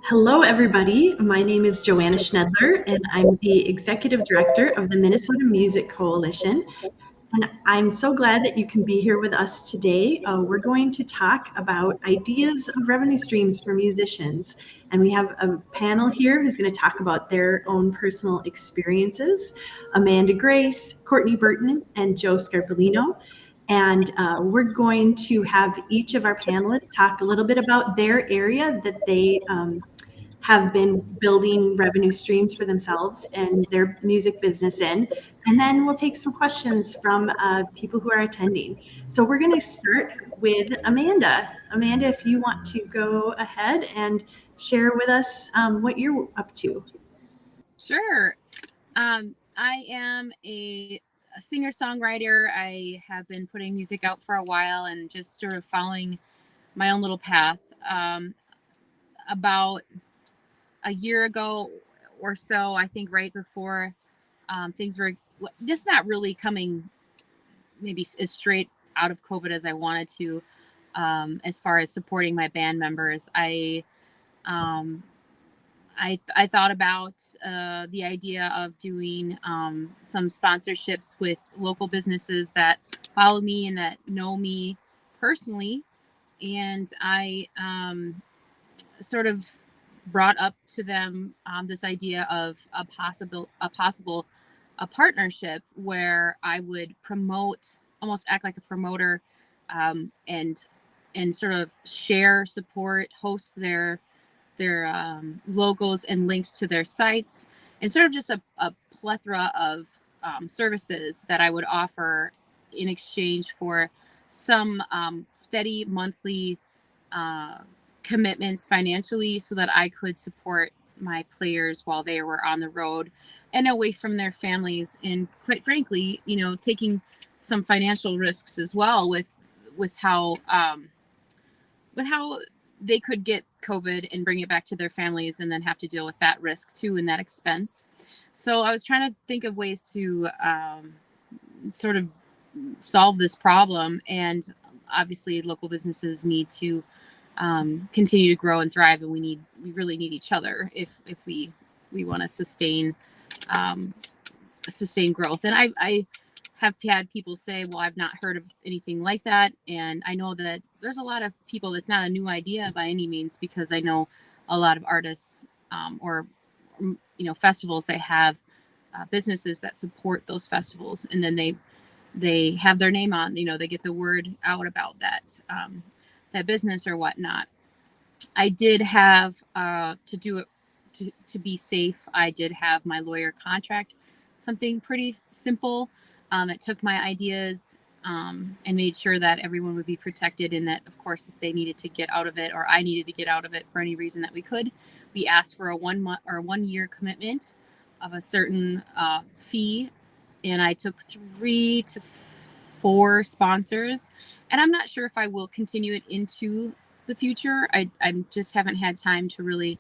Hello, everybody. My name is Joanna Schnedler, and I'm the Executive Director of the Minnesota Music Coalition. And I'm so glad that you can be here with us today. We're going to talk about ideas of revenue streams for musicians. And we have a panel here who's going to talk about their own personal experiences. Amanda Grace, Courtney Burton, and Joe Scarpolino. And we're going to have each of our panelists talk a little bit about their area that they have been building revenue streams for themselves and their music business in. And then we'll take some questions from people who are attending. So we're going to start with Amanda. Amanda, if you want to go ahead and share with us what you're up to. Sure. I am a singer-songwriter. I have been putting music out for a while and just sort of following my own little path. About a year ago or so, I think right before things were just not really coming maybe as straight out of COVID as I wanted to, as far as supporting my band members, um, I thought about the idea of doing some sponsorships with local businesses that follow me and that know me personally. And I sort of brought up to them this idea of a possible partnership where I would promote, almost act like a promoter, and sort of share, support, host their logos and links to their sites, and sort of just a plethora of services that I would offer in exchange for some steady monthly commitments financially, so that I could support my players while they were on the road and away from their families, and quite frankly, taking some financial risks as well with how they could get COVID and bring it back to their families and then have to deal with that risk too and that expense. So I was trying to think of ways to sort of solve this problem. And obviously local businesses need to continue to grow and thrive, and we really need each other if we want to sustain growth. And I have had people say, well, I've not heard of anything like that. And I know that there's a lot of people, that's not a new idea by any means, because I know a lot of artists or festivals that have businesses that support those festivals. And then they have their name on, they get the word out about that business or whatnot. I did have to do it to be safe. I did have my lawyer contract something pretty simple. It took my ideas and made sure that everyone would be protected, and that, of course, if they needed to get out of it or I needed to get out of it for any reason that we could, we asked for a 1 month or 1 year commitment of a certain fee. And I took 3 to 4 sponsors, and I'm not sure if I will continue it into the future. I just haven't had time to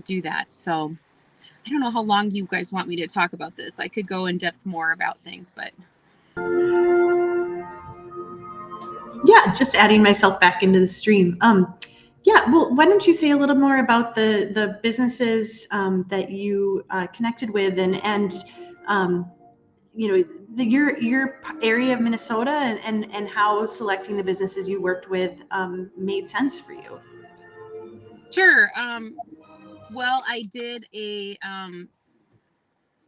do that. So I don't know how long you guys want me to talk about this. I could go in depth more about things, but. Yeah, just adding myself back into the stream. Yeah, well, why don't you say a little more about the businesses that you connected with, and your area of Minnesota, and how selecting the businesses you worked with made sense for you. Sure. Well, I did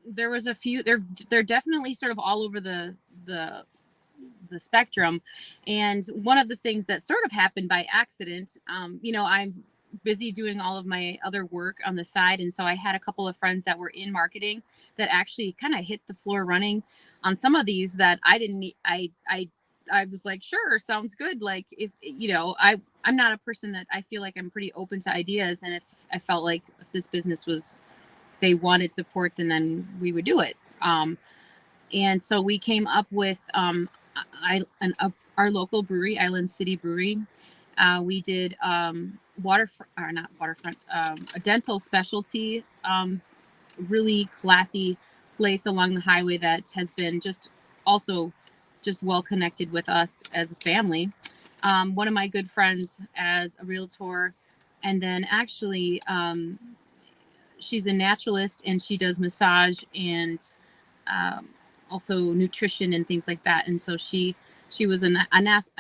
there was a few, they're definitely sort of all over the spectrum. And one of the things that sort of happened by accident, I'm busy doing all of my other work on the side. And so I had a couple of friends that were in marketing that actually kind of hit the floor running on some of these that I didn't need. I was like, sure, sounds good. Like, if, I'm not a person that, I feel like I'm pretty open to ideas. And if I felt like if this business they wanted support, then we would do it. And so we came up with our local brewery, Island City Brewery. We did a dental specialty, really classy place along the highway that has been just well connected with us as a family. One of my good friends as a realtor And then actually, she's a naturalist and she does massage and um, also nutrition and things like that. And so she was a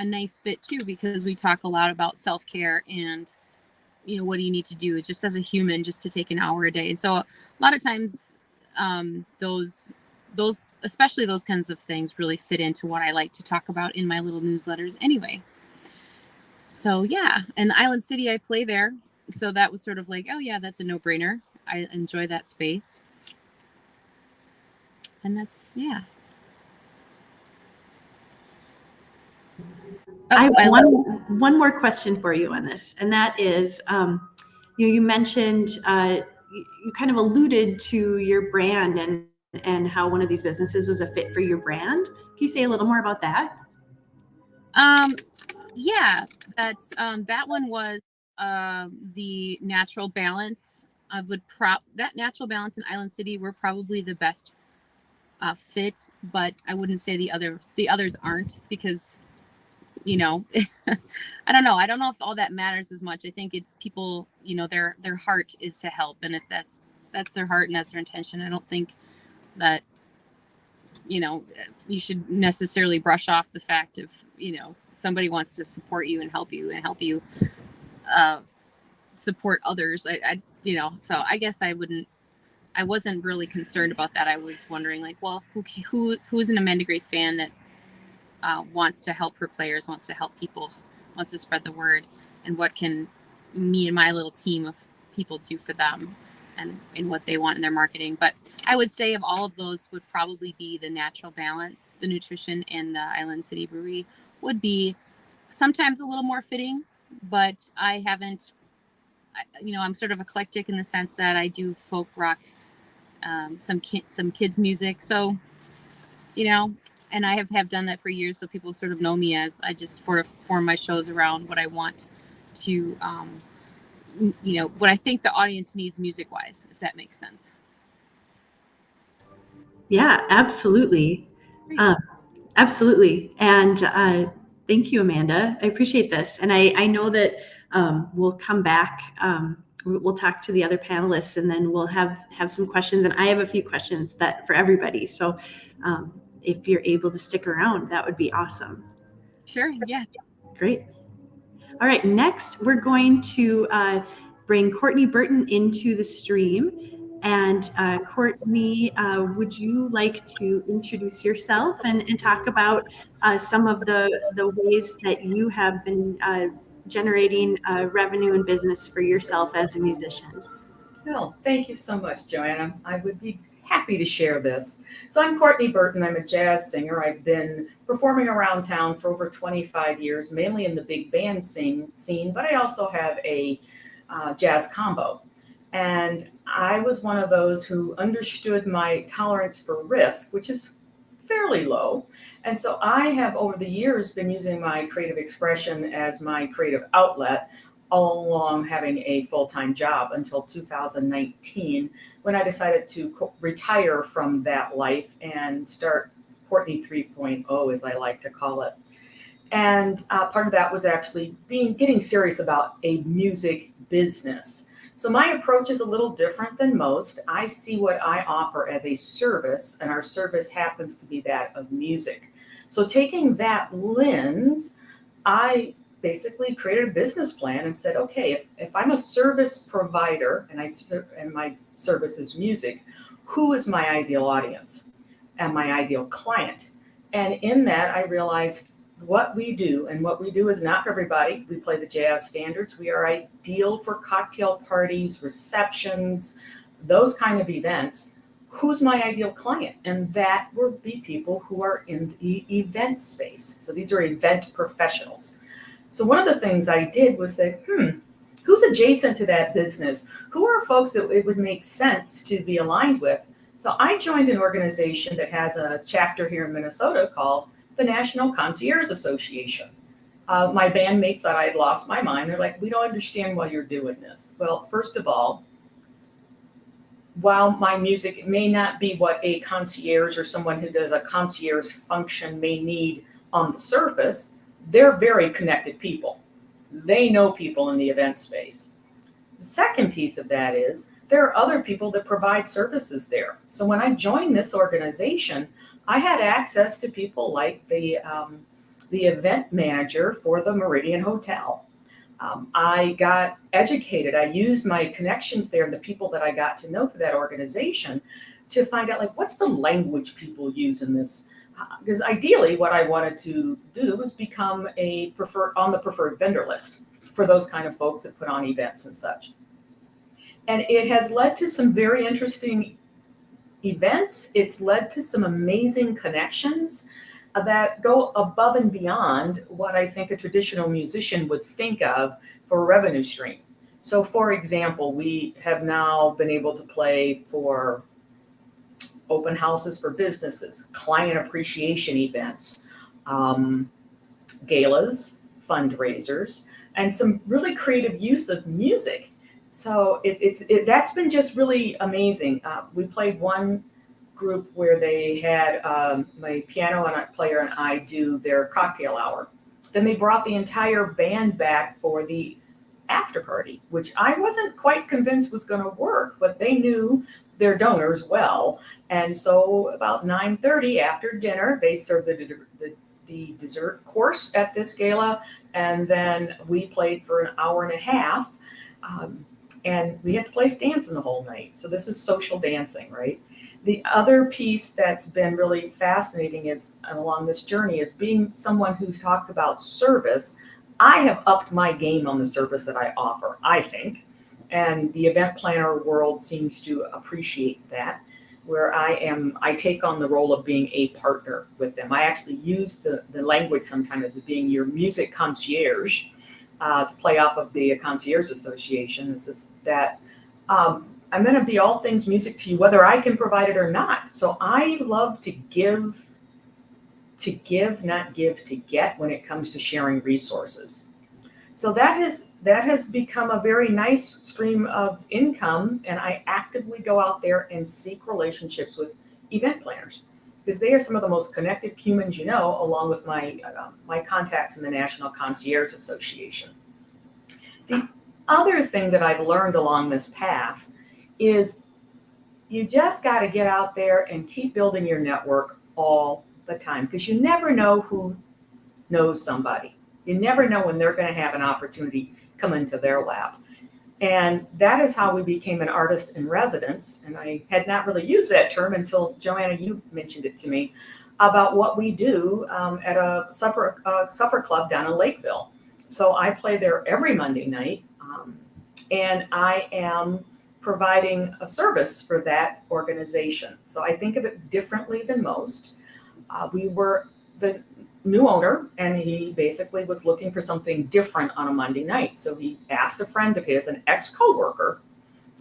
nice fit too, because we talk a lot about self-care and what do you need to do just as a human, just to take an hour a day. And so a lot of times those especially those kinds of things really fit into what I like to talk about in my little newsletters anyway. So yeah, and Island City, I play there, so that was sort of like, oh yeah, that's a no-brainer. I enjoy that space. And that's, yeah. I have one more question for you on this, and that is, you mentioned, you kind of alluded to your brand and how one of these businesses was a fit for your brand. Can you say a little more about that? Yeah, that's that one was the Natural Balance. I would that Natural Balance in Island City were probably the best fit, but I wouldn't say the others aren't, because I don't know. I don't know if all that matters as much. I think it's people, their heart is to help, and if that's their heart and that's their intention, I don't think that you should necessarily brush off the fact of somebody wants to support you and help you uh, support others. So I guess I wasn't really concerned about that. I was wondering, like, well, who's an Amanda Grace fan that wants to help her players, wants to help people, wants to spread the word, and what can me and my little team of people do for them, and in what they want in their marketing. But I would say of all of those would probably be the Natural Balance, the nutrition, and the Island City Brewery would be sometimes a little more fitting, but I haven't, I'm sort of eclectic in the sense that I do folk rock, some kids music. So, and I have done that for years. So people sort of know me as, I just sort of form my shows around what I want to, what I think the audience needs music wise, if that makes sense. Yeah, absolutely. Absolutely. And thank you, Amanda. I appreciate this. And I know that we'll come back. We'll talk to the other panelists, and then we'll have some questions. And I have a few questions that for everybody. So if you're able to stick around, that would be awesome. Sure. Yeah. Great. All right. Next, we're going to bring Courtney Burton into the stream. And Courtney, would you like to introduce yourself and talk about some of the ways that you have been generating revenue and business for yourself as a musician? Well, thank you so much, Joanna. I would be happy to share this. So I'm Courtney Burton. I'm a jazz singer. I've been performing around town for over 25 years, mainly in the big band scene, but I also have a jazz combo. And I was one of those who understood my tolerance for risk, which is fairly low. And so I have, over the years, been using my creative expression as my creative outlet, all along having a full-time job until 2019, when I decided to retire from that life and start Courtney 3.0, as I like to call it. And part of that was actually getting serious about a music business. So my approach is a little different than most. I see what I offer as a service, and our service happens to be that of music. So taking that lens, I basically created a business plan and said, okay, if I'm a service provider and my service is music, who is my ideal audience and my ideal client? And in that, I realized what we do is not for everybody. We play the jazz standards. We are ideal for cocktail parties, receptions, those kind of events. Who's my ideal client? And that would be people who are in the event space. So these are event professionals. So one of the things I did was say, who's adjacent to that business? Who are folks that it would make sense to be aligned with? So I joined an organization that has a chapter here in Minnesota called the National Concierge Association. My bandmates thought I had lost my mind. They're like, we don't understand why you're doing this. Well, first of all, while my music may not be what a concierge or someone who does a concierge function may need on the surface, they're very connected people. They know people in the event space. The second piece of that is there are other people that provide services there. So when I joined this organization, I had access to people like the event manager for the Meridian Hotel. I got educated. I used my connections there and the people that I got to know through that organization to find out, like, what's the language people use in this. Because ideally, what I wanted to do was become a preferred vendor list for those kind of folks that put on events and such. And it has led to some very interesting events. It's led to some amazing connections that go above and beyond what I think a traditional musician would think of for a revenue stream. So, for example, we have now been able to play for open houses for businesses, client appreciation events, galas, fundraisers, and some really creative use of music. So that's been just really amazing. We played one group where they had my piano player and I do their cocktail hour. Then they brought the entire band back for the after party, which I wasn't quite convinced was going to work, but they knew their donors well. And so about 9:30 after dinner, they served the dessert course at this gala, and then we played for an hour and a half. And we had to play dancing the whole night. So this is social dancing, right? The other piece that's been really fascinating is along this journey is being someone who talks about service. I have upped my game on the service that I offer, I think. And the event planner world seems to appreciate that, where I take on the role of being a partner with them. I actually use the language sometimes as being your music concierge, to play off of the Concierge Association. This is that I'm going to be all things music to you, whether I can provide it or not. So I love to give, not give to get when it comes to sharing resources. So that has become a very nice stream of income, and I actively go out there and seek relationships with event planners because they are some of the most connected humans you know, along with my contacts in the National Concierge Association. The other thing that I've learned along this path is you just got to get out there and keep building your network all the time because you never know who knows somebody. You never know when they're going to have an opportunity come into their lap. And that is how we became an artist in residence. And I had not really used that term until, Joanna, you mentioned it to me about what we do at a supper club down in Lakeville. So I play there every Monday night, and I am providing a service for that organization. So I think of it differently than most. We were the new owner, and he basically was looking for something different on a Monday night. So he asked a friend of his, an ex-coworker,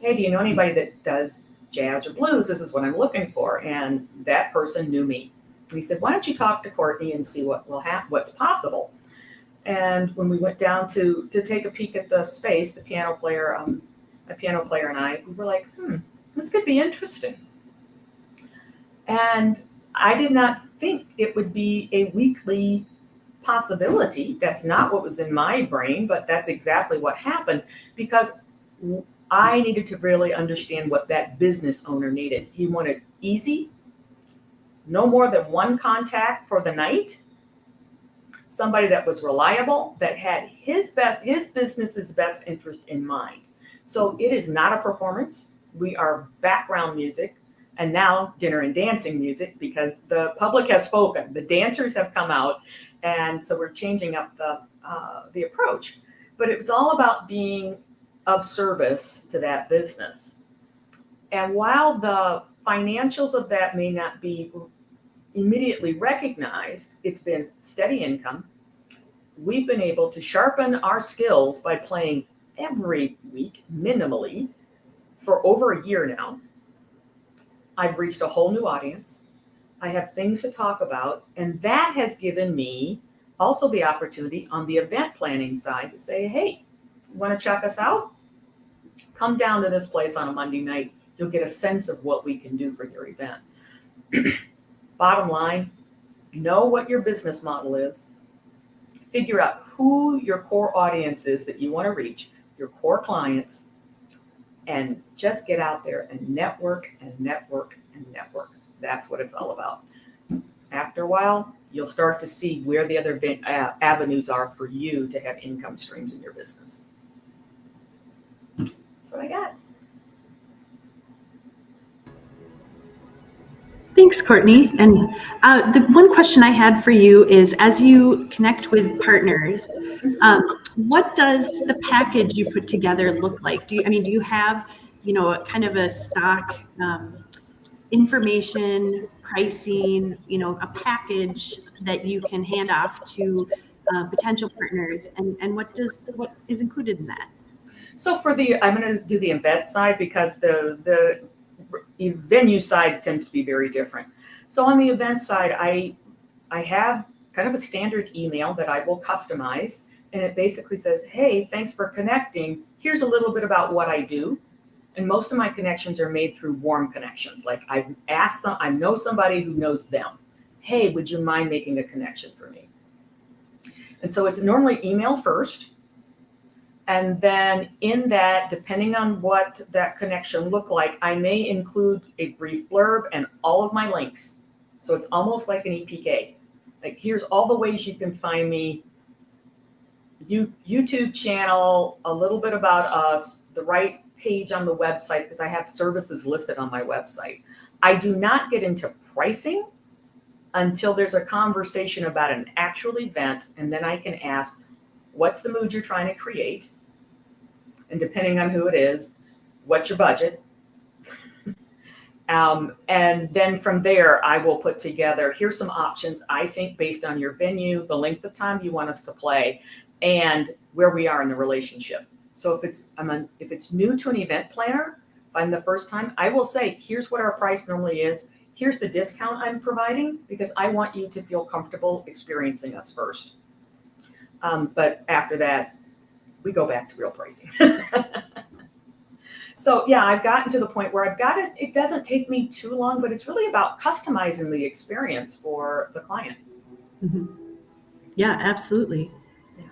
hey, do you know anybody that does jazz or blues? This is what I'm looking for. And that person knew me. And he said, why don't you talk to Courtney and see what's possible? And when we went down to take a peek at the space, my piano player and I, we were like, this could be interesting. And I did not think it would be a weekly possibility. That's not what was in my brain, but that's exactly what happened because I needed to really understand what that business owner needed. He wanted easy, no more than one contact for the night, somebody that was reliable, that had his business's best interest in mind. So it is not a performance. We are background music. And now dinner and dancing music because the public has spoken. The dancers have come out, and so we're changing up the approach. But it was all about being of service to that business. And while the financials of that may not be immediately recognized, it's been steady income. We've been able to sharpen our skills by playing every week minimally for over a year now. I've reached a whole new audience. I have things to talk about. And that has given me also the opportunity on the event planning side to say, hey, you want to check us out? Come down to this place on a Monday night. You'll get a sense of what we can do for your event. Bottom line, know what your business model is. Figure out who your core audience is that you want to reach, your core clients, and just get out there and network and network and network. That's what it's all about. After a while, you'll start to see where the other avenues are for you to have income streams in your business. That's what I got. Thanks, Courtney. And the one question I had for you is, as you connect with partners, what does the package you put together look like? Do you have, kind of a stock information, pricing, a package that you can hand off to potential partners, and what is included in that? So I'm going to do the event side because the venue side tends to be very different. So on the event side, I have kind of a standard email that I will customize, and it basically says, hey, thanks for connecting. Here's a little bit about what I do. And most of my connections are made through warm connections. Like I know somebody who knows them. Hey, would you mind making a connection for me? And so it's normally email first. And then in that, depending on what that connection looked like, I may include a brief blurb and all of my links. So it's almost like an EPK. Like, here's all the ways you can find me, YouTube channel, a little bit about us, the right page on the website, because I have services listed on my website. I do not get into pricing until there's a conversation about an actual event, and then I can ask, what's the mood you're trying to create? And depending on who it is, what's your budget? And then from there, I will put together, here's some options, I think, based on your venue, the length of time you want us to play, and where we are in the relationship. So if it's new to an event planner, if I'm the first time, I will say, here's what our price normally is. Here's the discount I'm providing, because I want you to feel comfortable experiencing us first. But after that, we go back to real pricing. So yeah, I've gotten to the point where I've got it. It doesn't take me too long, but it's really about customizing the experience for the client. Mm-hmm. Yeah, absolutely. Yeah.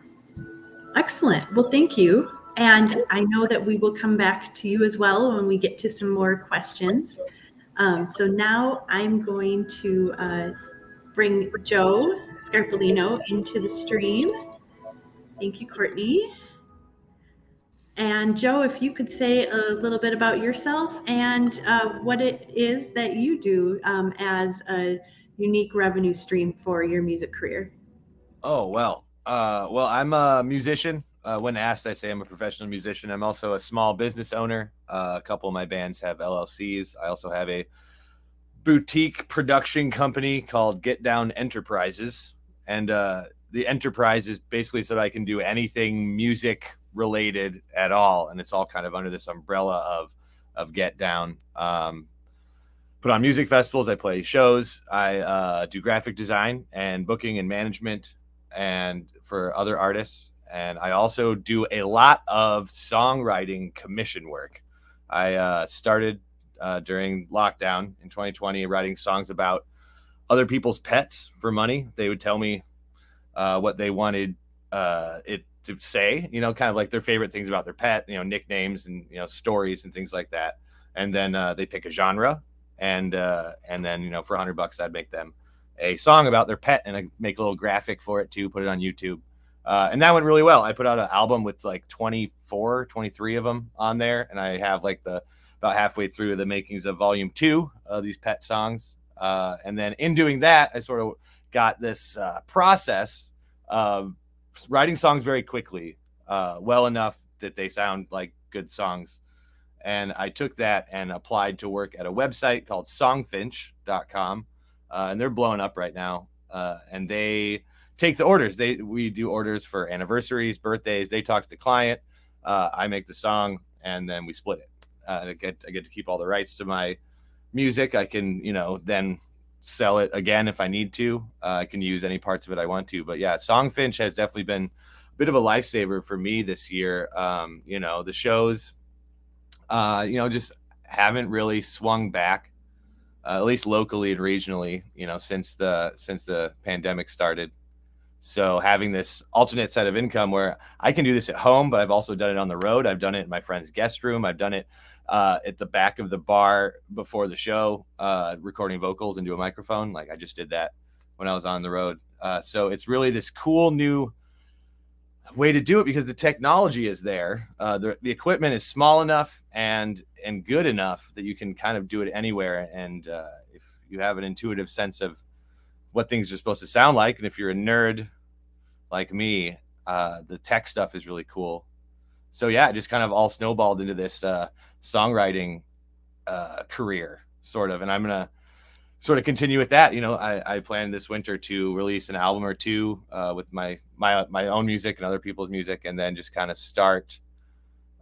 Excellent. Well, thank you. And I know that we will come back to you as well when we get to some more questions. So now I'm going to bring Joe Scarpolino into the stream. Thank you, Courtney. And Joe, if you could say a little bit about yourself and what it is that you do as a unique revenue stream for your music career. Oh, well, I'm a musician. When asked, I say I'm a professional musician. I'm also a small business owner. A couple of my bands have LLCs. I also have a boutique production company called Get Down Enterprises. And the enterprise is basically so that I can do anything music related at all. And it's all kind of under this umbrella of Get Down. Put on music festivals. I play shows. I do graphic design and booking and management and for other artists. And I also do a lot of songwriting commission work. I started during lockdown in 2020 writing songs about other people's pets for money. They would tell me what they wanted it to say, kind of like their favorite things about their pet, nicknames and, stories and things like that. And then they pick a genre. And then, for $100, I'd make them a song about their pet, and I make a little graphic for it too, put it on YouTube. And that went really well. I put out an album with like 23 of them on there. And I have like about halfway through the makings of volume 2 of these pet songs. And then in doing that, I sort of got this process of writing songs very quickly, well enough that they sound like good songs. And I took that and applied to work at a website called songfinch.com. And they're blowing up right now. And they take the orders. We do orders for anniversaries, birthdays. They talk to the client. I make the song, and then we split it. I get to keep all the rights to my music. I can, then sell it again if I need to. I can use any parts of it I want to. But yeah, Songfinch has definitely been a bit of a lifesaver for me this year. The shows, just haven't really swung back, at least locally and regionally, since the pandemic started. So having this alternate set of income where I can do this at home, but I've also done it on the road. I've done it in my friend's guest room. I've done it at the back of the bar before the show, recording vocals into a microphone. Like I just did that when I was on the road. So it's really this cool new way to do it because the technology is there. The equipment is small enough and good enough that you can kind of do it anywhere. And if you have an intuitive sense of what things are supposed to sound like, and if you're a nerd like me, the tech stuff is really cool. So yeah, it just kind of all snowballed into this songwriting career, sort of. And I'm gonna sort of continue with that. You know, I plan this winter to release an album or two with my own music and other people's music, and then just kind of start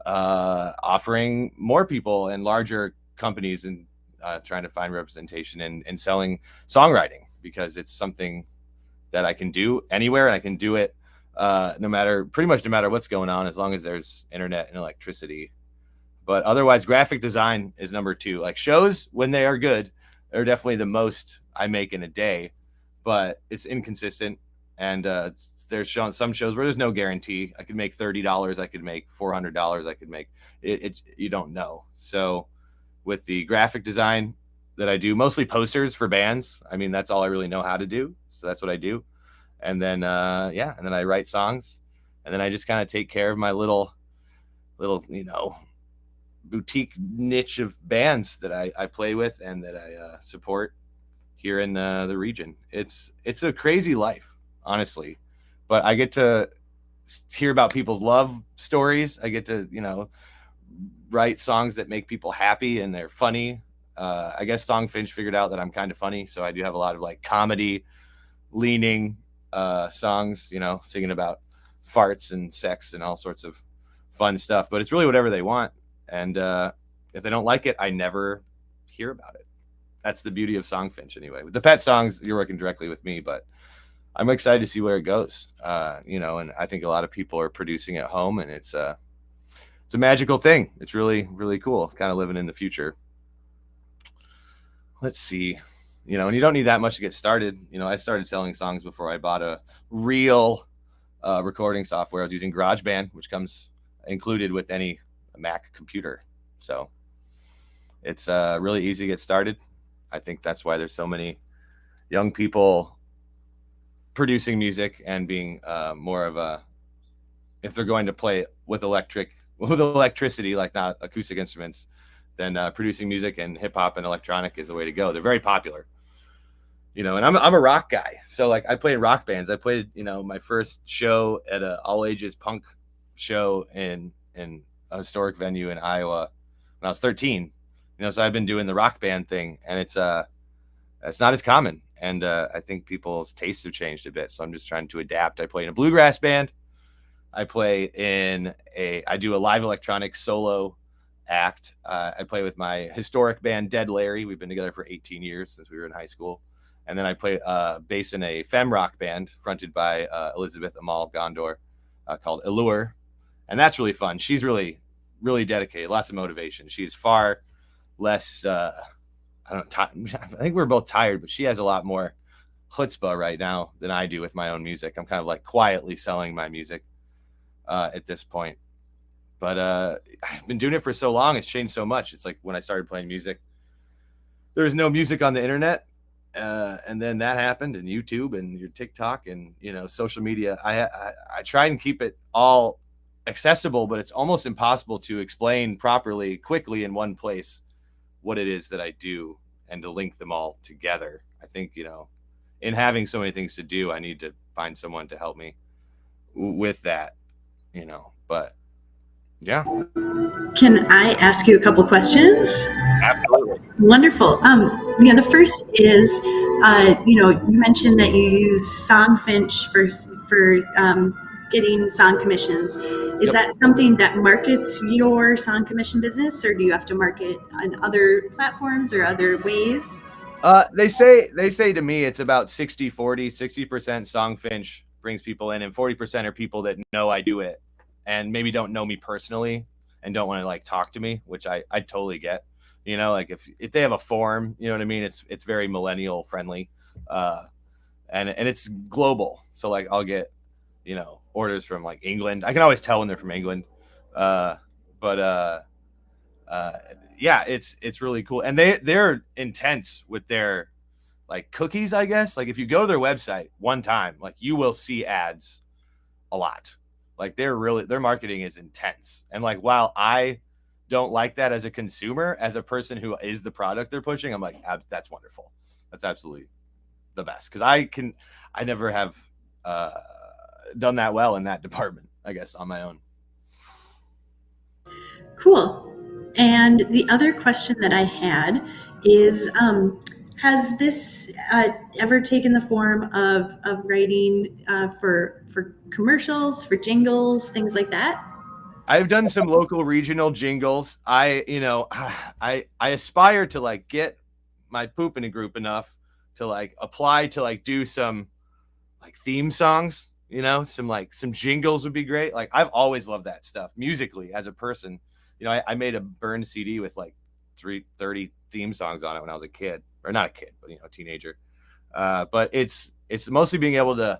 offering more people and larger companies and trying to find representation and selling songwriting, because it's something that I can do anywhere, and I can do it pretty much no matter what's going on, as long as there's internet and electricity. But otherwise, graphic design is number two. Like shows, when they are good, are definitely the most I make in a day, but it's inconsistent. And there's some shows where there's no guarantee. I could make $30, I could make $400, I could make it. You don't know. So with the graphic design that I do, mostly posters for bands. I mean, that's all I really know how to do. So that's what I do. And then, and then I write songs, and then I just kind of take care of my little, boutique niche of bands that I play with and that I support here in the region. It's a crazy life, honestly, but I get to hear about people's love stories. I get to, write songs that make people happy and they're funny. I guess Songfinch figured out that I'm kind of funny, so I do have a lot of like comedy leaning songs, singing about farts and sex and all sorts of fun stuff, but it's really whatever they want. And if they don't like it, I never hear about it. That's the beauty of Songfinch anyway. With the pet songs, you're working directly with me, but I'm excited to see where it goes. And I think a lot of people are producing at home, and it's a magical thing. It's really, really cool. It's kind of living in the future. Let's see, and you don't need that much to get started. I started selling songs before I bought a real recording software. I was using GarageBand, which comes included with any Mac computer. So it's really easy to get started. I think that's why there's so many young people producing music and being more of a, if they're going to play with electricity, like not acoustic instruments, then producing music and hip hop and electronic is the way to go. They're very popular, and I'm a rock guy. So like I played rock bands. I played, my first show at a all ages punk show in a historic venue in Iowa when I was 13. So I've been doing the rock band thing, and it's not as common. And I think people's tastes have changed a bit. So I'm just trying to adapt. I play in a bluegrass band. I do a live electronic solo act. I play with my historic band, Dead Larry. We've been together for 18 years since we were in high school. And then I play bass in a femme rock band fronted by Elizabeth Amal Gondor called Allure. And that's really fun. She's really, really dedicated, lots of motivation. She's far less, I think we're both tired, but she has a lot more chutzpah right now than I do with my own music. I'm kind of like quietly selling my music at this point. But I've been doing it for so long. It's changed so much. It's like when I started playing music, there was no music on the internet. And then that happened, and YouTube and your TikTok and, social media. I try and keep it all accessible, but it's almost impossible to explain properly, quickly in one place what it is that I do and to link them all together. I think, in having so many things to do, I need to find someone to help me with that, but yeah. Can I ask you a couple questions? Absolutely. Wonderful. The first is, you mentioned that you use Songfinch for getting song commissions. Is Yep. that something that markets your song commission business, or do you have to market on other platforms or other ways? They say to me it's about 60-40, 60% Songfinch brings people in, and 40% are people that know I do it and maybe don't know me personally and don't want to like talk to me, which I totally get. Like if they have a form, you know what I mean? It's very millennial friendly. and it's global. So like I'll get, you know, orders from like England. I can always tell when they're from England. But yeah, it's really cool, and they're intense with their like cookies, I guess. Like if you go to their website one time, like you will see ads a lot. Like their marketing is intense. And like while I don't like that as a consumer, as a person who is the product they're pushing, I'm like, that's wonderful. That's absolutely the best. Because I never have done that well in that department, I guess, on my own. Cool. And the other question that I had is, has this ever taken the form of writing for commercials, for jingles, things like that? I've done some local regional jingles. I aspire to like get my poop in a group enough to like apply to like do some like theme songs, you know, some jingles would be great. Like I've always loved that stuff musically as a person. You know, I made a burned CD with like 30 theme songs on it when I was a kid, or not a kid, but you know, a teenager. But it's mostly being able to,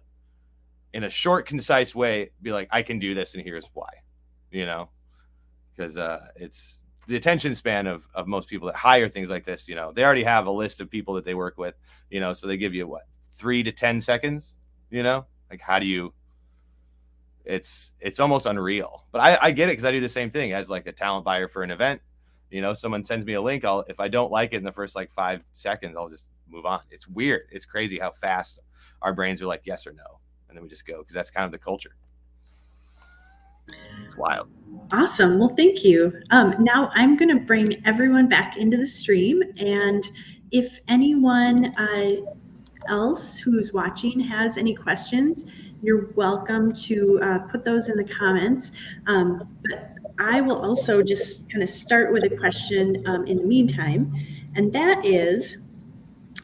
in a short, concise way, be like, I can do this, and here's why. You know, because it's the attention span of most people that hire things like this. You know, they already have a list of people that they work with. You know, so they give you what, 3 to 10 seconds. You know, like how do you? It's almost unreal. But I get it because I do the same thing as like a talent buyer for an event. You know, someone sends me a link. If I don't like it in the first like 5 seconds, I'll just move on. It's weird. It's crazy how fast our brains are like yes or no, and then we just go because that's kind of the culture. It's wild. Awesome. Well, thank you. Now I'm going to bring everyone back into the stream. And if anyone else who's watching has any questions, you're welcome to put those in the comments. But I will also just kind of start with a question in the meantime. And that is,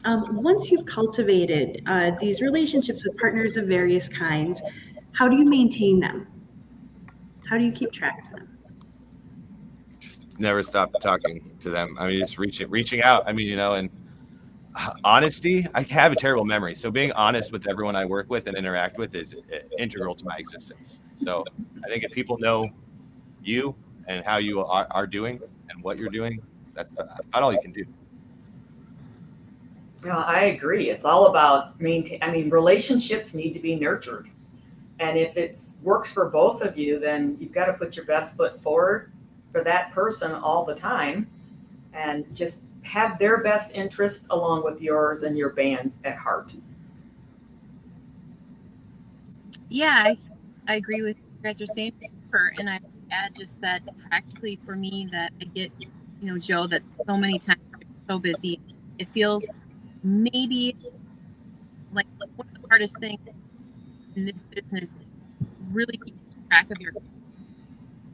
once you've cultivated these relationships with partners of various kinds, how do you maintain them? How do you keep track of them? Never stop talking to them. I mean, just reaching out. I mean, you know, and honesty. I have a terrible memory, so being honest with everyone I work with and interact with is integral to my existence. So I think if people know you and how you are doing and what you're doing, that's about all you can do. No, I agree. It's all about relationships need to be nurtured. And if it works for both of you, then you've got to put your best foot forward for that person all the time and just have their best interest along with yours and your band's at heart. Yeah, I agree with what you guys are saying. And I add just that practically for me that I get, you know, Joe, that so many times you're so busy. It feels maybe like one of the hardest things in this business is really keeping track of your.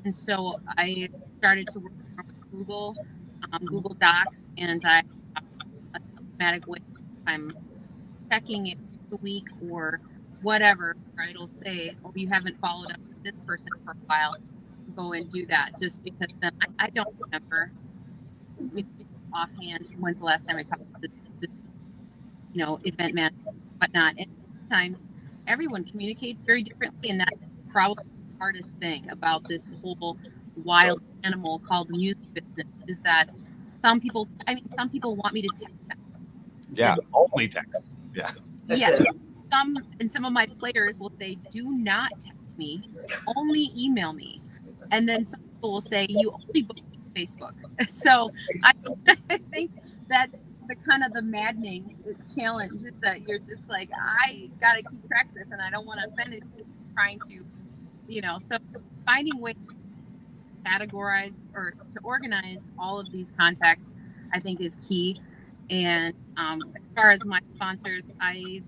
And so I started to work with Google Docs, and I have a automatic way. I'm checking it the week or whatever, or it'll say, "Oh, you haven't followed up with this person for a while." Go and do that, just because then I don't remember, you know, offhand when's the last time I talked to this you know, event manager, whatnot. And sometimes everyone communicates very differently, and that's probably the hardest thing about this whole wild animal called the music business is that some people want me to text them. Yeah, only text. Yeah. Yeah. Some of my players will say, "Do not text me, only email me." And then some people will say, "You only book Facebook." So I think that's the kind of the maddening challenge is that you're just like, I gotta keep track of this, and I don't want to offend anyone. Trying to, you know, so finding ways to categorize or to organize all of these contacts, I think, is key. And as far as my sponsors, I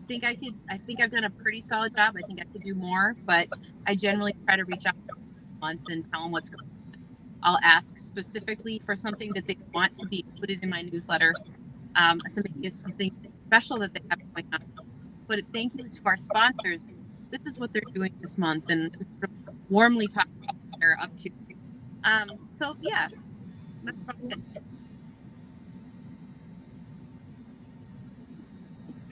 think I've done a pretty solid job. I think I could do more, but I generally try to reach out to them once and tell them what's going on. I'll ask specifically for something that they want to be included in my newsletter. Something special that they have going on. But thank you to our sponsors. This is what they're doing this month, and just really warmly talk about what they're up to. So yeah, that's about it.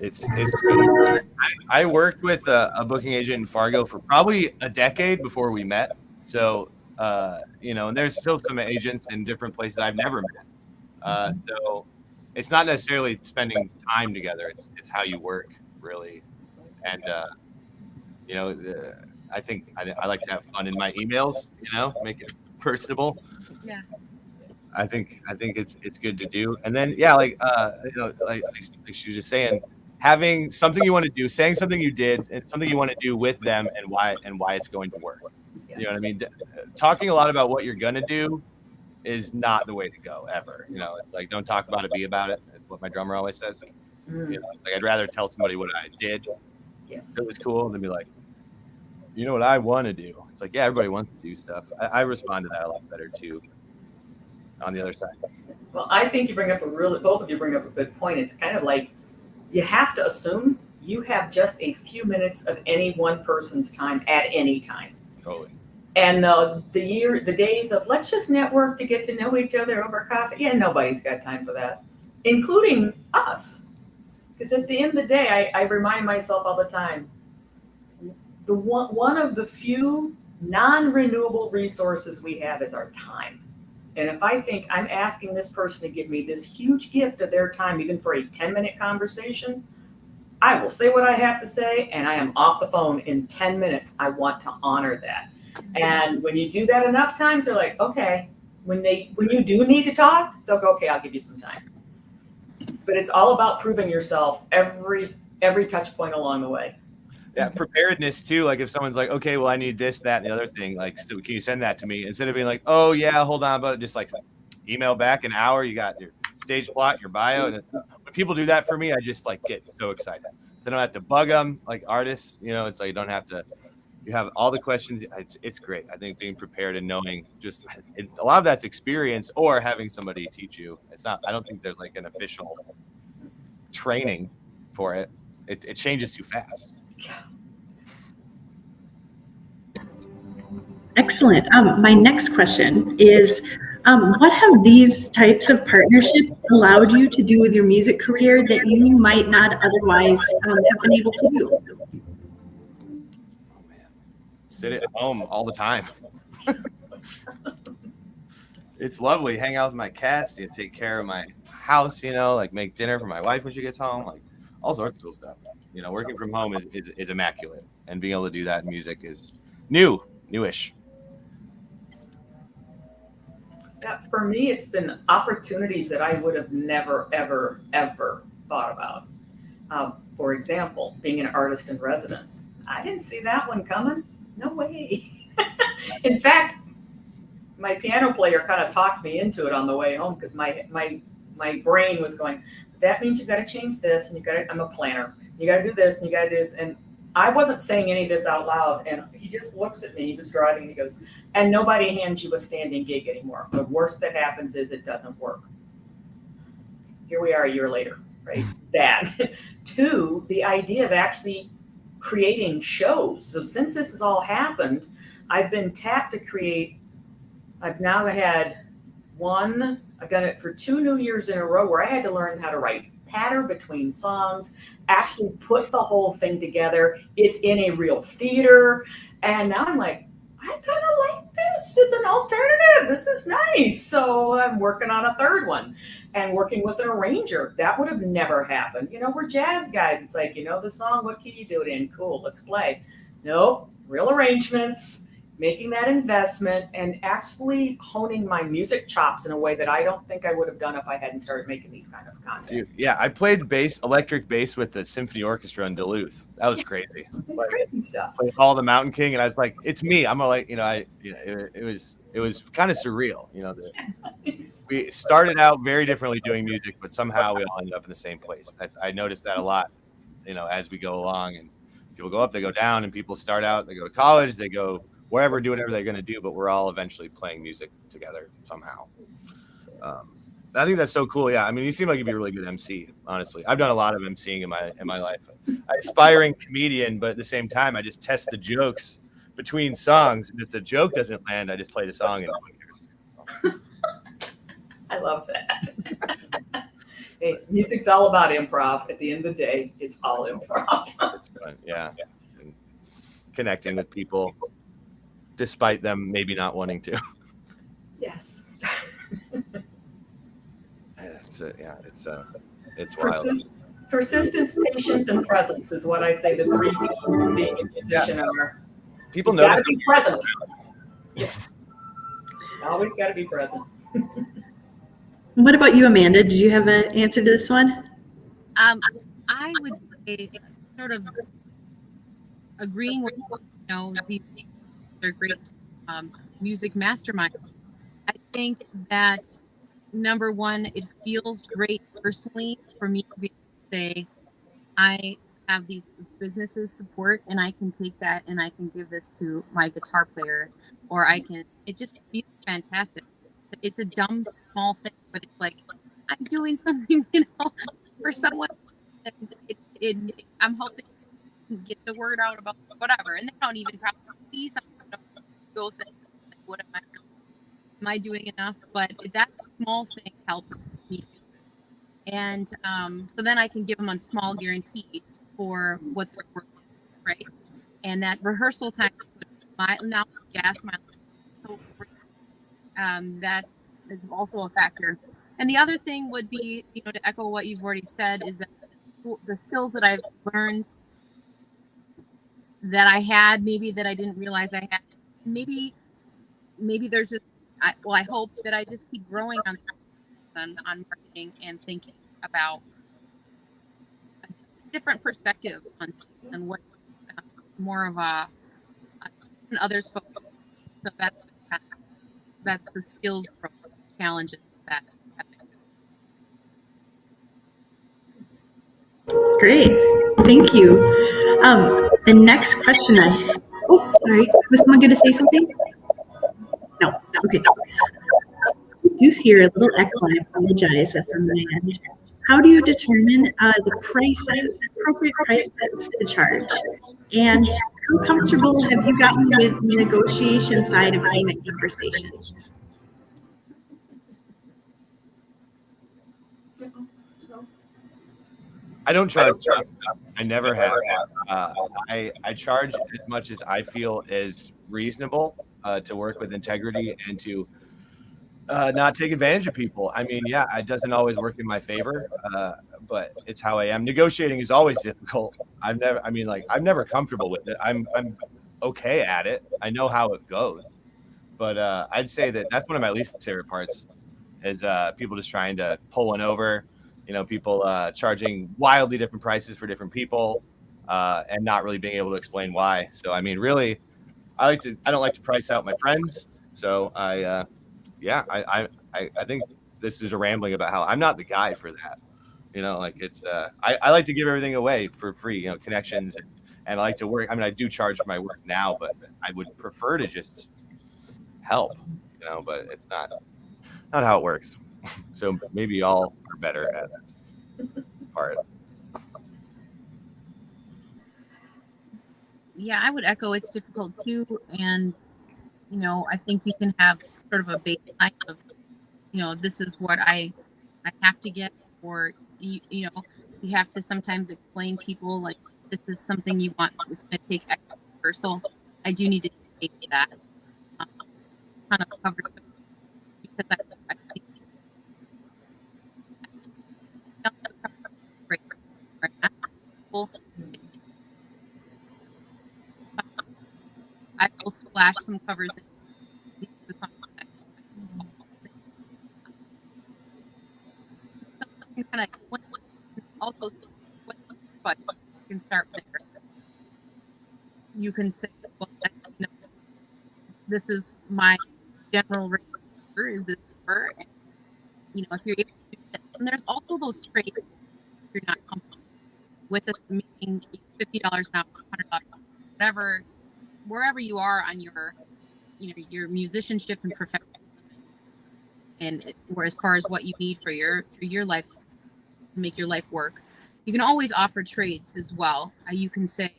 it's good. I worked with a booking agent in Fargo for probably a decade before we met. So, and there's still some agents in different places I've never met. So it's not necessarily spending time together. It's how you work, really. And, I think I like to have fun in my emails, make it personable. Yeah. I think it's good to do. And then, yeah, like she was just saying, having something you want to do, saying something you did and something you want to do with them and why it's going to work. Yes. You know what I mean? Talking a lot about what you're going to do is not the way to go ever. It's like, don't talk about it, be about it. Is what my drummer always says. Like, I'd rather tell somebody what I did. Yes. It was cool than be like, you know what I want to do. It's like, yeah, everybody wants to do stuff. I respond to that a lot better too. On the other side. Well, I think both of you bring up a good point. It's kind of like you have to assume you have just a few minutes of any one person's time at any time. Totally. And the days of let's just network to get to know each other over coffee. Yeah, nobody's got time for that, including us. Because at the end of the day, I remind myself all the time, one of the few non-renewable resources we have is our time. And if I think I'm asking this person to give me this huge gift of their time, even for a 10-minute conversation, I will say what I have to say, and I am off the phone in 10 minutes. I want to honor that. And when you do that enough times, they're like, okay. When you do need to talk, they'll go, okay, I'll give you some time. But it's all about proving yourself every touch point along the way. Yeah, preparedness too. Like if someone's like, okay, well, I need this, that, and the other thing. Like, so can you send that to me? Instead of being like, oh yeah, hold on, but just like email back an hour. You got your stage plot, your bio, and when people do that for me, I just like get so excited. So I don't have to bug them like artists. It's like you don't have to. You have all the questions. It's great. I think being prepared and knowing a lot of that's experience or having somebody teach you. It's not. I don't think there's like an official training for it. It changes too fast. Excellent. My next question is, what have these types of partnerships allowed you to do with your music career that you might not otherwise have been able to do? Oh man, sit at home all the time. It's lovely. Hang out with my cats. Take care of my house. Like make dinner for my wife when she gets home. Like all sorts of cool stuff. Working from home is immaculate, and being able to do that in music is newish. Yeah, for me, it's been opportunities that I would have never, ever, ever thought about. For example, being an artist in residence. I didn't see that one coming. No way. In fact, my piano player kind of talked me into it on the way home because my brain was going, that means you've got to change this, and I'm a planner. You got to do this, and you got to do this. And I wasn't saying any of this out loud. And he just looks at me. He was driving, and he goes, and nobody hands you a standing gig anymore. The worst that happens is it doesn't work. Here we are a year later, right? That. Two, the idea of actually creating shows. So since this has all happened, I've been tapped to create. I've now had I've done it for 2 New Years in a row where I had to learn how to write pattern between songs, actually put the whole thing together. It's in a real theater. And now I'm like, I kind of like this as an alternative. This is nice. So I'm working on a third one and working with an arranger. That would have never happened. We're jazz guys. It's like, the song, what key you do it in? Cool, let's play. Nope, real arrangements. Making that investment and actually honing my music chops in a way that I don't think I would have done if I hadn't started making these kind of content. Dude, yeah, I played electric bass with the symphony orchestra in Duluth. That was crazy. It's crazy stuff. Played Hall of the Mountain King, and I was like, "It's me." I'm like, it was kind of surreal. We started out very differently doing music, but somehow we all ended up in the same place. I noticed that a lot, as we go along, and people go up, they go down, and people start out, they go to college, they go wherever, do whatever they're going to do, but we're all eventually playing music together somehow. I think that's so cool. Yeah, I mean, you seem like you'd be a really good MC. Honestly, I've done a lot of MCing in my life. I'm an aspiring comedian, but at the same time, I just test the jokes between songs. And if the joke doesn't land, I just play the song and no one cares. I love that. Hey, music's all about improv. At the end of the day, it's all improv. It's fun, yeah. And connecting with people despite them maybe not wanting to. Yes. It's wild. Persistence, patience, and presence is what I say the three P's of being a musician are. People You've got notice to be present. Yeah. Always got to be present. What about you, Amanda? Did you have an answer to this one? I would say sort of agreeing with, these are great music mastermind. I think that number one, it feels great personally for me to be able to say, I have these businesses support and I can take that and I can give this to my guitar player, or it just feels fantastic. It's a dumb, small thing, but it's like, I'm doing something, for someone, and I'm helping get the word out about whatever. And they don't even probably see something, go think, what am I doing enough? But that small thing helps me. And so then I can give them a small guarantee for what they're working, right? And that rehearsal time, now gas mileage, so that is also a factor. And the other thing would be, to echo what you've already said, is that the skills that I've learned that I had, maybe that I didn't realize I had, maybe there's just, I hope that I just keep growing on marketing and thinking about a different perspective on things and what more of a an others focus. So that's the skills challenges with that. Great, thank you. The next question sorry, was someone going to say something? No, okay. I do hear a little echo. I apologize. That's on my end. How do you determine the appropriate price that's to charge? And how comfortable have you gotten with the negotiation side of payment conversations? I don't charge. I never have. I charge as much as I feel is reasonable to work with integrity and to not take advantage of people. I mean, yeah, it doesn't always work in my favor, but it's how I am. Negotiating is always difficult. I'm never comfortable with it. I'm okay at it. I know how it goes, but I'd say that's one of my least favorite parts is people just trying to pull one over. People charging wildly different prices for different people and not really being able to explain why. So, I mean, really, I don't like to price out my friends. So I think this is a rambling about how I'm not the guy for that. It's I like to give everything away for free, connections and I like to work. I mean, I do charge for my work now, but I would prefer to just help, but it's not how it works. So maybe y'all are better at this part. Yeah, I would echo it's difficult too. And, I think you can have sort of a baseline of, this is what I have to get, or, you have to sometimes explain people like, this is something you want, it's going to take extra rehearsal. I do need to take that. Ton of coverage because I think I will splash some covers in kind of also, but you can start there. You can say, well, this is my general rate is this number, and if you're able to do this. And there's also those trades if you're not comfortable with making $50 an hour, $100, whatever, wherever you are on your your musicianship and professionalism, or as far as what you need for your life to make your life work. You can always offer trades as well. You can say,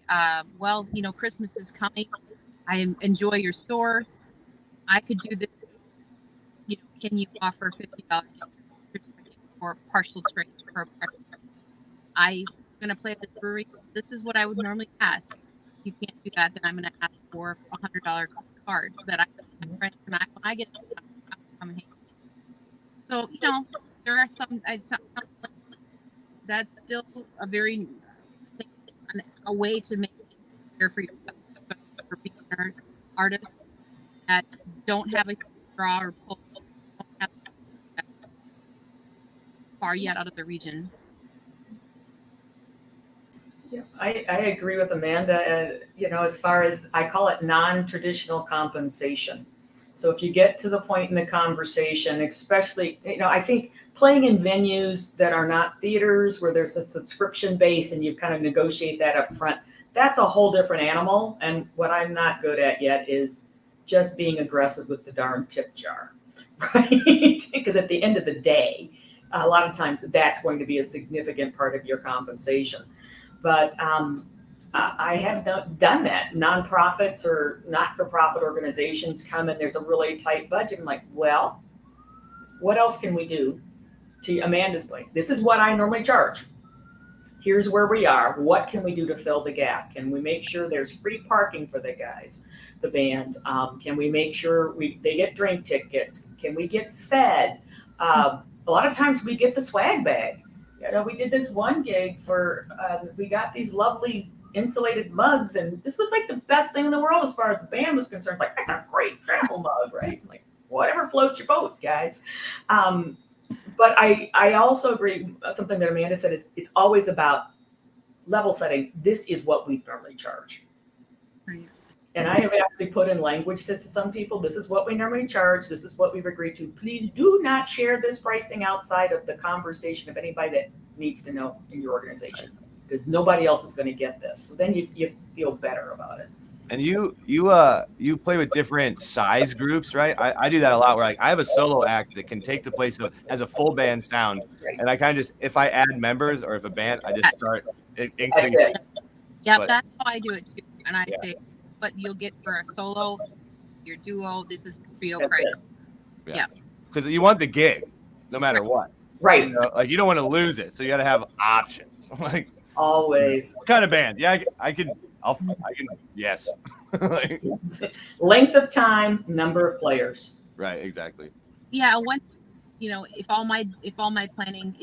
well, Christmas is coming. I enjoy your store. I could do this. Can you offer $50? for partial trade or partial trade. I'm going to play at this brewery. This is what I would normally ask. If you can't do that, then I'm going to ask for a $100 card that I my friends when I get to come hang. So there are some that's still a very a way to make it easier for yourself, especially for beginner artists that don't have a draw or pull, don't have far yet out of the region. Yeah, I agree with Amanda. As far as I call it non-traditional compensation. So if you get to the point in the conversation, especially, I think playing in venues that are not theaters where there's a subscription base and you kind of negotiate that up front, that's a whole different animal. And what I'm not good at yet is just being aggressive with the darn tip jar, right? Because at the end of the day, a lot of times that's going to be a significant part of your compensation. But I have done that. Nonprofits or not-for-profit organizations come and there's a really tight budget. I'm like, well, what else can we do? To Amanda's point, this is what I normally charge. Here's where we are. What can we do to fill the gap? Can we make sure there's free parking for the guys, the band? Can we make sure they get drink tickets? Can we get fed? A lot of times we get the swag bag. We did this one gig for, we got these lovely insulated mugs, and this was like the best thing in the world as far as the band was concerned. It's like, that's a great travel mug, right? Like, whatever floats your boat, guys. But I also agree, something that Amanda said is it's always about level setting. This is what we normally charge. Right. And I have actually put in language to some people, this is what we normally charge. This is what we've agreed to. Please do not share this pricing outside of the conversation of anybody that needs to know in your organization, because nobody else is going to get this. So then you feel better about it. And you play with different size groups, right? I do that a lot where I have a solo act that can take the place of as a full band sound. Right. And I kind of just, if I add members or if a band, I just start That's it. Yeah, that's how I do it too. And I say, but you'll get for a solo, your duo, this is trio price. Yeah. Because you want the gig, no matter what. Right. You don't want to lose it, so you got to have options. Like always. What kind of band? Yeah, I can. Yes. Length of time, number of players. Right. Exactly. Yeah. When if all my planning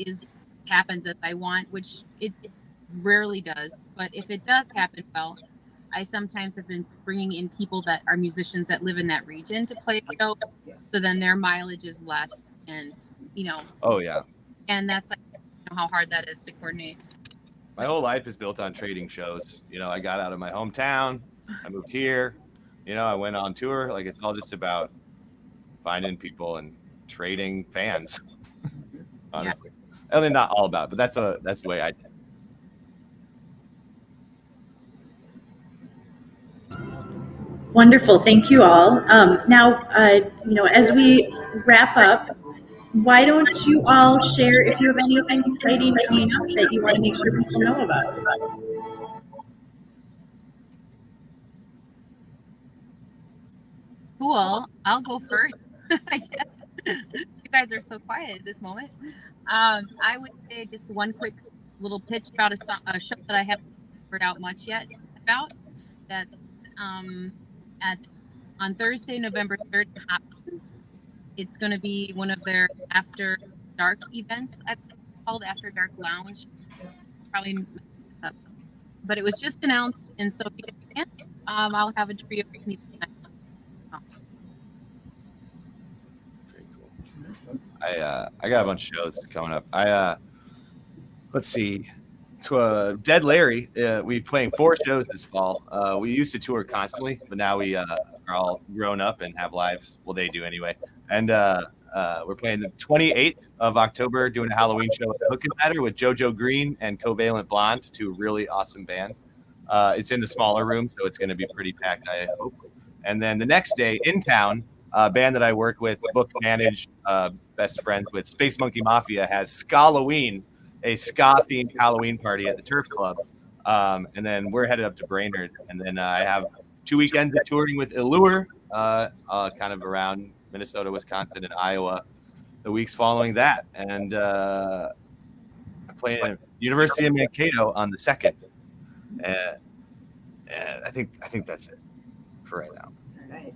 happens as I want, which it rarely does, but if it does happen, well, I sometimes have been bringing in people that are musicians that live in that region to play a show. Yes. So then their mileage is less, and Oh yeah. And that's how hard that is to coordinate. My whole life is built on trading shows. I got out of my hometown. I moved here. I went on tour. Like, it's all just about finding people and trading fans. Honestly, I mean, not all about it, but that's the way I. Wonderful. Thank you all. Now, as we wrap up, why don't you all share if you have anything exciting coming up that you want to make sure people know about? Cool. I'll go first. I guess. You guys are so quiet at this moment. I would say just one quick little pitch about a show that I haven't heard out much yet about. That's on Thursday, November 3rd in Hopkins. It's going to be one of their after dark events. I've called After Dark Lounge. Probably, but it was just announced, and so if you can, I'll have a trio with me tonight. Very cool. Awesome. I got a bunch of shows coming up. Let's see. To Dead Larry, we're playing 4 shows this fall. We used to tour constantly, but now we are all grown up and have lives. Well, they do anyway. And we're playing the 28th of October, doing a Halloween show at Hook and Ladder with JoJo Green and Covalent Blonde, 2 really awesome bands. It's in the smaller room, so it's going to be pretty packed, I hope. And then the next day in town, a band that I work with, book manage, best friends with, Space Monkey Mafia, has Skalloween, a ska-themed Halloween party at the Turf Club. And then we're headed up to Brainerd. And then I have 2 weekends of touring with Allure, kind of around Minnesota, Wisconsin, and Iowa. the weeks following that, and I play at University of Mankato on the 2nd, and I think that's it for right now. All right.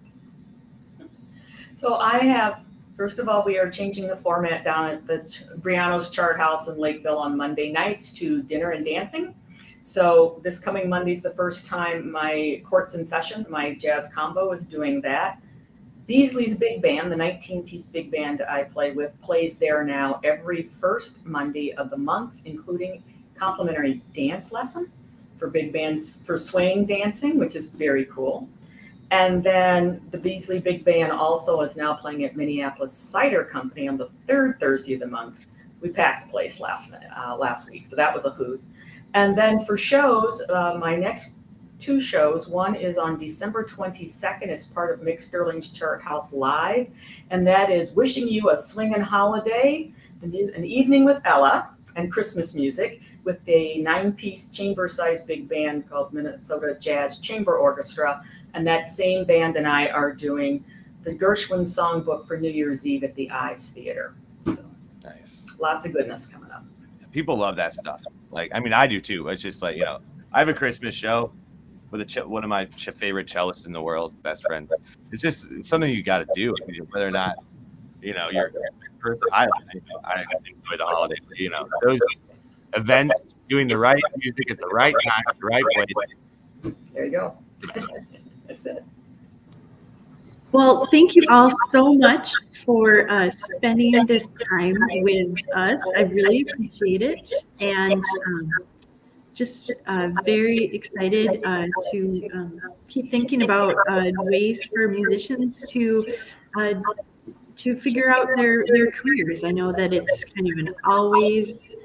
So I have, first of all, we are changing the format down at the Briano's Chart House in Lakeville on Monday nights to dinner and dancing. So this coming Monday's the first time my Courts in Session, my jazz combo, is doing that. Beasley's Big Band, the 19-piece big band I play with, plays there now every first Monday of the month, including complimentary dance lesson for big bands for swing dancing, which is very cool. And then the Beasley Big Band also is now playing at Minneapolis Cider Company on the third Thursday of the month. We packed the place last week, so that was a hoot. And then for shows, my next 2 shows, one is on December 22nd. It's part of Mick Sterling's Chart House Live, and that is Wishing You a Swingin' Holiday, an evening with Ella, and Christmas music with a 9-piece chamber-sized big band called Minnesota Jazz Chamber Orchestra. And that same band and I are doing the Gershwin Songbook for New Year's Eve at the Ives Theater. So, Nice. Lots of goodness coming up. People love that stuff. Like, I mean, I do too. It's just like, I have a Christmas show with one of my favorite cellists in the world, best friend. It's something you got to do. I mean, whether or not, you're a person. I enjoy the holiday. Those events, doing the right music at the right time, the right place. There you go. That's it. Well, thank you all so much for spending this time with us. I really appreciate it, and just very excited to keep thinking about ways for musicians to figure out their careers. I know that it's kind of an always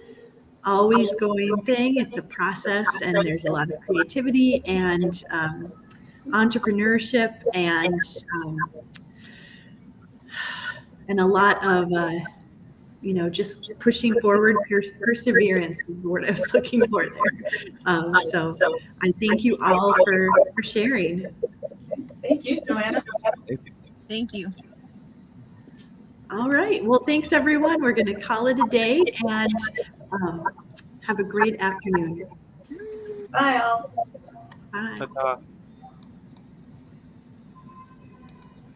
going thing. It's a process, and there's a lot of creativity and entrepreneurship and a lot of just pushing forward. Perseverance is the word I was looking for there. So I thank you all for sharing. Thank you, Joanna. Thank you. All right. Well, thanks everyone. We're going to call it a day, and have a great afternoon. Bye all. Bye. Ta-ta.